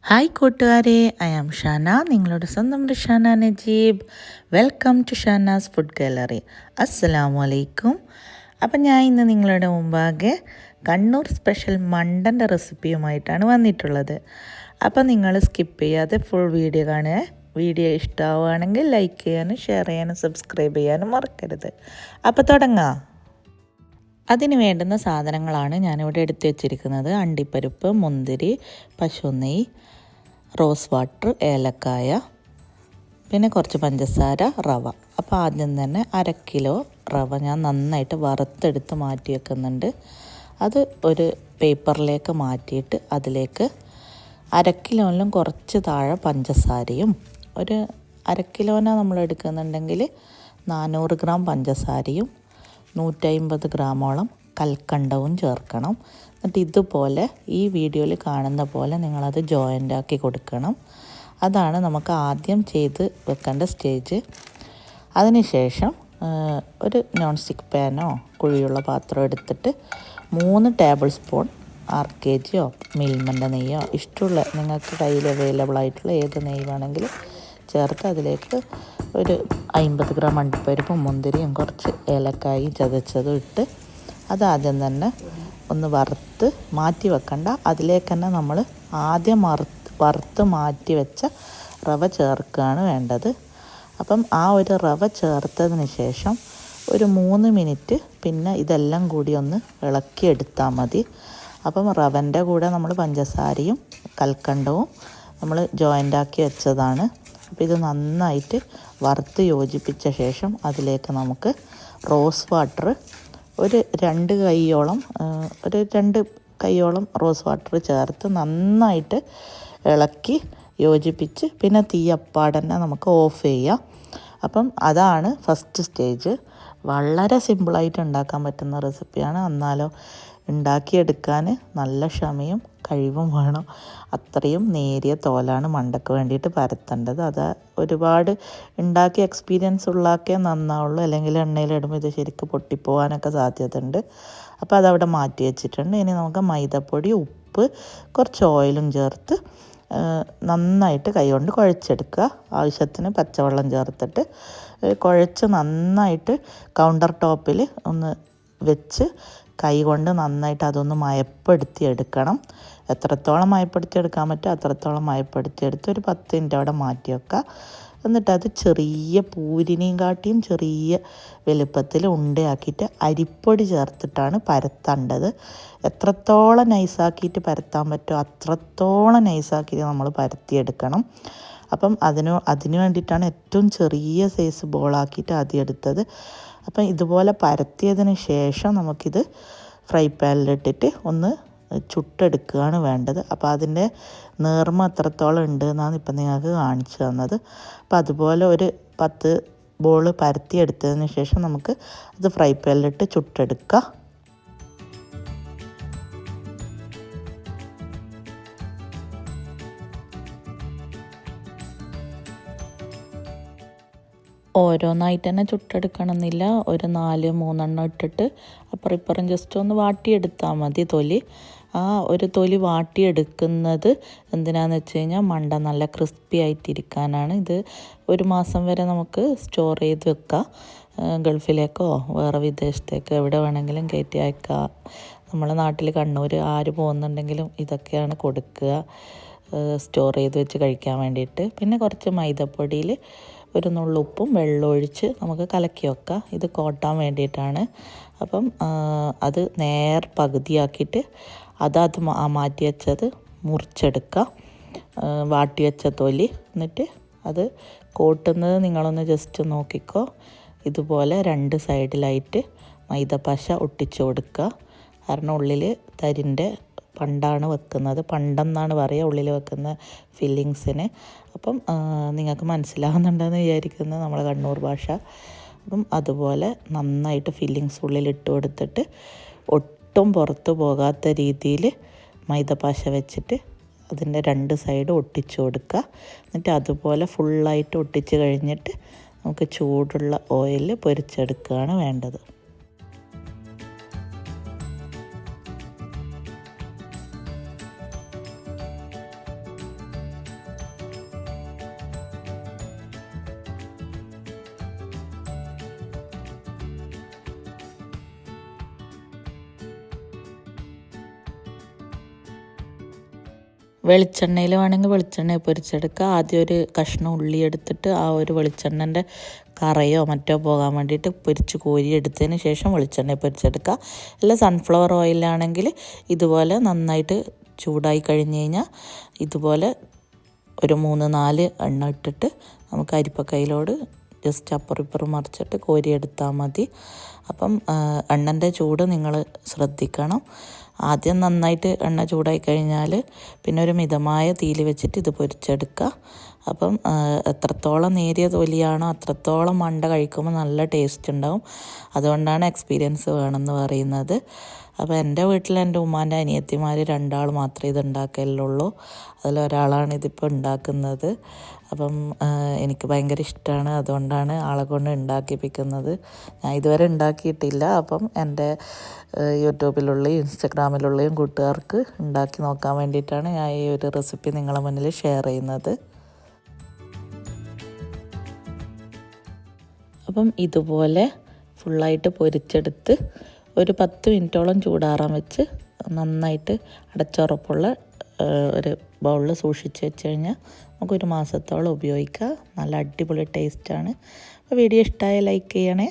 Hi കൂട്ടുകാരെ, I am Shana, നിങ്ങളുടെ സ്വന്തം Shana Najeeb. Welcome to Shana's food gallery. അസ്സലാമു അലൈക്കും. അപ്പം ഞാൻ ഇന്ന് നിങ്ങളുടെ മുമ്പാകെ കണ്ണൂർ സ്പെഷ്യൽ മണ്ടൻ്റെ റെസിപ്പിയുമായിട്ടാണ് വന്നിട്ടുള്ളത്. അപ്പം നിങ്ങൾ സ്കിപ്പ് ചെയ്യാതെ ഫുൾ വീഡിയോ കാണുക. വീഡിയോ ഇഷ്ടമാവുകയാണെങ്കിൽ ലൈക്ക് ചെയ്യാനും ഷെയർ ചെയ്യാനും സബ്സ്ക്രൈബ് ചെയ്യാനും മറക്കരുത്. അപ്പോൾ തുടങ്ങാം. അതിന് വേണ്ടുന്ന സാധനങ്ങളാണ് ഞാനിവിടെ എടുത്തു വച്ചിരിക്കുന്നത്. അണ്ടിപ്പരിപ്പ്, മുന്തിരി, പശുനെയ്യ്, റോസ് വാട്ടർ, ഏലക്കായ, പിന്നെ കുറച്ച് പഞ്ചസാര, റവ. അപ്പോൾ ആദ്യം തന്നെ 1/2 കിലോ റവ ഞാൻ നന്നായിട്ട് വറുത്തെടുത്ത് മാറ്റി വെക്കുന്നുണ്ട്. അത് ഒരു പേപ്പറിലേക്ക് മാറ്റിയിട്ട് അതിലേക്ക് 1/2 കിലോയിലും കുറച്ച് താഴെ പഞ്ചസാരയും, ഒരു 1/2 കിലോന നമ്മൾ എടുക്കുന്നുണ്ടെങ്കിൽ 400 ഗ്രാം പഞ്ചസാരയും 150 ഗ്രാമോളം കൽക്കണ്ടവും ചേർക്കണം. എന്നിട്ട് ഇതുപോലെ ഈ വീഡിയോയിൽ കാണുന്ന പോലെ നിങ്ങളത് ജോയിൻ്റ് ആക്കി കൊടുക്കണം. അതാണ് നമുക്ക് ആദ്യം ചെയ്ത് വെക്കേണ്ട സ്റ്റേജ്. അതിനുശേഷം ഒരു നോൺ സ്റ്റിക്ക് പാനോ കുഴിയുള്ള പാത്രം എടുത്തിട്ട് 3 ടേബിൾ സ്പൂൺ RKGയോ മിൽമൻ്റെ നെയ്യോ ഇഷ്ടമുള്ള നിങ്ങൾക്ക് കയ്യിൽ അവൈലബിൾ ആയിട്ടുള്ള ഏത് നെയ്യ് വേണമെങ്കിലും ചേർത്ത് അതിലേക്ക് ഒരു 50 ഗ്രാം അണ്ടിപ്പരിപ്പും മുന്തിരിയും കുറച്ച് ഏലക്കായും ചതച്ചതും ഇട്ട് അതാദ്യം തന്നെ ഒന്ന് വറുത്ത് മാറ്റി വെക്കണ്ട. അതിലേക്ക് തന്നെ നമ്മൾ ആദ്യം വറുത്ത് മാറ്റി വെച്ച റവ ചേർക്കുകയാണ് വേണ്ടത്. അപ്പം ആ ഒരു റവ ചേർത്തതിന് ശേഷം ഒരു 3 മിനിറ്റ് പിന്നെ ഇതെല്ലാം കൂടി ഒന്ന് ഇളക്കിയെടുത്താൽ മതി. അപ്പം റവൻ്റെ കൂടെ നമ്മൾ പഞ്ചസാരയും കൽക്കണ്ടവും നമ്മൾ ജോയിൻ്റാക്കി വെച്ചതാണ്. അപ്പോൾ ഇത് നന്നായിട്ട് വറുത്ത് യോജിപ്പിച്ച ശേഷം അതിലേക്ക് നമുക്ക് റോസ് വാട്ടർ ഒരു 2 കൈയോളം റോസ് വാട്ടർ ചേർത്ത് നന്നായിട്ട് ഇളക്കി യോജിപ്പിച്ച് പിന്നെ തീ അപ്പാടന്നെ നമുക്ക് ഓഫ് ചെയ്യാം. അപ്പം അതാണ് ഫസ്റ്റ് സ്റ്റേജ്. വളരെ സിമ്പിളായിട്ട് ഉണ്ടാക്കാൻ പറ്റുന്ന റെസിപ്പിയാണ്. എന്നാലോ ഉണ്ടാക്കിയെടുക്കാൻ നല്ല ക്ഷമയും കഴിവും വേണം. അത്രയും നേരിയ തോലാണ് മണ്ടയ്ക്ക് വേണ്ടിയിട്ട് പരത്തേണ്ടത്. അത് ഒരുപാട് ഉണ്ടാക്കി എക്സ്പീരിയൻസ് ഉള്ളാക്കേ നന്നാവുള്ളൂ, അല്ലെങ്കിൽ എണ്ണയിലിടുമ്പോൾ ഇത് ശരിക്കും പൊട്ടിപ്പോകാനൊക്കെ സാധ്യതയുണ്ട്. അപ്പോൾ അതവിടെ മാറ്റി വെച്ചിട്ടുണ്ട്. ഇനി നമുക്ക് മൈദപ്പൊടി, ഉപ്പ്, കുറച്ച് ഓയിലും ചേർത്ത് നന്നായിട്ട് കൈകൊണ്ട് കുഴച്ചെടുക്കുക. ആവശ്യത്തിന് പച്ചവെള്ളം ചേർത്തിട്ട് കുഴച്ച് നന്നായിട്ട് കൗണ്ടർ ടോപ്പിൽ ഒന്ന് വെച്ച് കൈ കൊണ്ട് നന്നായിട്ട് അതൊന്ന് മയപ്പെടുത്തി എടുക്കണം. എത്രത്തോളം മയപ്പെടുത്തി എടുക്കാൻ പറ്റുമോ അത്രത്തോളം മയപ്പെടുത്തിയെടുത്ത് ഒരു 10 മിനിറ്റ് അവിടെ മാറ്റി വെക്കുക. എന്നിട്ട് അത് ചെറിയ പൂരിനെയും കാട്ടിയും ചെറിയ വലുപ്പത്തിൽ ഉണ്ടയാക്കിയിട്ട് അരിപ്പൊടി ചേർത്തിട്ടാണ് പരത്തേണ്ടത്. എത്രത്തോളം നൈസാക്കിയിട്ട് പരത്താൻ പറ്റുമോ അത്രത്തോളം നൈസാക്കിയിട്ട് നമ്മൾ പരത്തിയെടുക്കണം. അപ്പം അതിന് വേണ്ടിയിട്ടാണ് ഏറ്റവും ചെറിയ സൈസ് ബോളാക്കിയിട്ട് ആദ്യം എടുത്തത്. അപ്പം ഇതുപോലെ പരത്തിയതിന് ശേഷം നമുക്കിത് ഫ്രൈ പാനിലിട്ടിട്ട് ഒന്ന് ചുട്ടെടുക്കുകയാണ് വേണ്ടത്. അപ്പോൾ അതിൻ്റെ നേർമ എത്രത്തോളം ഉണ്ട് എന്നാണ് ഇപ്പം നിങ്ങൾക്ക് കാണിച്ചു തന്നത്. അപ്പോൾ അതുപോലെ ഒരു 10 ബോൾ പരത്തിയെടുത്തതിന് ശേഷം നമുക്ക് അത് ഫ്രൈ പാനിലിട്ട് ചുട്ടെടുക്കുക. ഓരോന്നായിട്ട് തന്നെ ചുട്ടെടുക്കണമെന്നില്ല. ഒരു 4-3 ഇട്ടിട്ട് അപ്പുറം ഇപ്പുറം ജസ്റ്റ് ഒന്ന് വാട്ടിയെടുത്താൽ മതി തൊലി. ആ ഒരു തൊലി വാട്ടിയെടുക്കുന്നത് എന്തിനാന്ന് വെച്ച് കഴിഞ്ഞാൽ മണ്ട നല്ല ക്രിസ്പി ആയിട്ടിരിക്കാനാണ്. ഇത് 1 മാസം വരെ നമുക്ക് സ്റ്റോർ ചെയ്ത് വെക്കാം. ഗൾഫിലേക്കോ വേറെ വിദേശത്തേക്കോ എവിടെ വേണമെങ്കിലും കയറ്റി അയക്കാം. നമ്മളെ നാട്ടിൽ കണ്ണൂർ ആര് പോകുന്നുണ്ടെങ്കിലും ഇതൊക്കെയാണ് കൊടുക്കുക, സ്റ്റോർ ചെയ്ത് വെച്ച് കഴിക്കാൻ വേണ്ടിയിട്ട്. പിന്നെ കുറച്ച് മൈദപ്പൊടിയിൽ ഒരു നുള്ളുപ്പും വെള്ളം ഒഴിച്ച് നമുക്ക് കലക്കി വെക്കാം. ഇത് കോട്ടാൻ വേണ്ടിയിട്ടാണ്. അപ്പം അത് പകുതിയാക്കിയിട്ട് അത് മാറ്റി വെച്ചത് മുറിച്ചെടുക്കുക, വാട്ടി വെച്ച തൊലി. എന്നിട്ട് അത് കോട്ടുന്നത് നിങ്ങളൊന്ന് ജസ്റ്റ് നോക്കിക്കോ. ഇതുപോലെ 2 സൈഡിലായിട്ട് മൈദപ്പശ ഒട്ടിച്ചു കൊടുക്കുക. കാരണം ഉള്ളിൽ തരിൻ്റെ പണ്ടാണ് വെക്കുന്നത്, പണ്ടെന്നാണ് പറയുക ഉള്ളിൽ വെക്കുന്ന ഫില്ലിങ്സിന്. അപ്പം നിങ്ങൾക്ക് മനസ്സിലാവുന്നുണ്ടെന്ന് വിചാരിക്കുന്നു നമ്മളെ കണ്ണൂർ ഭാഷ. അപ്പം അതുപോലെ നന്നായിട്ട് ഫില്ലിങ്സ് ഉള്ളിലിട്ട് കൊടുത്തിട്ട് ഒട്ടും പുറത്ത് പോകാത്ത രീതിയിൽ മൈദപ്പശ വെച്ചിട്ട് അതിൻ്റെ 2 സൈഡ് ഒട്ടിച്ചു കൊടുക്കുക. എന്നിട്ട് അതുപോലെ ഫുള്ളായിട്ട് ഒട്ടിച്ച് കഴിഞ്ഞിട്ട് നമുക്ക് ചൂടുള്ള ഓയിലിൽ പൊരിച്ചെടുക്കുകയാണ് വേണ്ടത്. വെളിച്ചെണ്ണയിൽ വേണമെങ്കിൽ വെളിച്ചെണ്ണ പൊരിച്ചെടുക്കുക. ആദ്യം ഒരു കഷ്ണം ഉള്ളി എടുത്തിട്ട് ആ ഒരു വെളിച്ചെണ്ണൻ്റെ കറയോ മറ്റോ പോകാൻ വേണ്ടിയിട്ട് പൊരിച്ച് കോരി എടുത്തതിന് ശേഷം വെളിച്ചെണ്ണ പൊരിച്ചെടുക്കുക. അല്ല സൺഫ്ലവർ ഓയിലാണെങ്കിൽ ഇതുപോലെ നന്നായിട്ട് ചൂടായി കഴിഞ്ഞ് കഴിഞ്ഞാൽ ഇതുപോലെ ഒരു 3-4 എണ്ണ ഇട്ടിട്ട് നമുക്ക് അരിപ്പക്കയിലോട് ജസ്റ്റ് അപ്പുറം ഇപ്പുറം മറിച്ചിട്ട് കോരിയെടുത്താൽ മതി. അപ്പം എണ്ണൻ്റെ ചൂട് നിങ്ങൾ ശ്രദ്ധിക്കണം. ആദ്യം നന്നായിട്ട് എണ്ണ ചൂടായി കഴിഞ്ഞാൽ പിന്നെ ഒരു മിതമായ തീയിൽ വെച്ചിട്ട് ഇത് പൊരിച്ചെടുക്കുക. അപ്പം എത്രത്തോളം നേരിയ തൊലിയാണോ അത്രത്തോളം മണ്ട കഴിക്കുമ്പോൾ നല്ല ടേസ്റ്റ് ഉണ്ടാവും. അതുകൊണ്ടാണ് എക്സ്പീരിയൻസ് വേണമെന്ന് പറയുന്നത്. അപ്പോൾ എൻ്റെ വീട്ടിൽ എൻ്റെ ഉമ്മാൻ്റെ അനിയത്തിമാർ 2 മാത്രമേ ഇത് ഉണ്ടാക്കലുള്ളൂ. അതിലൊരാളാണ് ഇതിപ്പോൾ ഉണ്ടാക്കുന്നത്. അപ്പം എനിക്ക് ഭയങ്കര ഇഷ്ടമാണ്. അതുകൊണ്ടാണ് ആളെ കൊണ്ട് ഉണ്ടാക്കിപ്പിക്കുന്നത്. ഞാൻ ഇതുവരെ ഉണ്ടാക്കിയിട്ടില്ല. അപ്പം എൻ്റെ യൂട്യൂബിലുള്ളയും ഇൻസ്റ്റഗ്രാമിലുള്ളയും കൂട്ടുകാർക്ക് ഉണ്ടാക്കി നോക്കാൻ വേണ്ടിയിട്ടാണ് ഞാൻ ഈ ഒരു റെസിപ്പി നിങ്ങളുടെ മുന്നിൽ ഷെയർ ചെയ്യുന്നത്. അപ്പം ഇതുപോലെ ഫുള്ളായിട്ട് പൊരിച്ചെടുത്ത് ഒരു 10 മിനിറ്റോളം ചൂടാറാൻ വെച്ച് നന്നായിട്ട് അടച്ചുറപ്പുള്ള ഒരു ബൗളിൽ സൂക്ഷിച്ച് വെച്ച് കഴിഞ്ഞാൽ നമുക്കൊരു മാസത്തോളം ഉപയോഗിക്കാം. നല്ല അടിപൊളി ടേസ്റ്റാണ്. അപ്പോൾ വീഡിയോ ഇഷ്ടമായ ലൈക്ക് ചെയ്യണേ.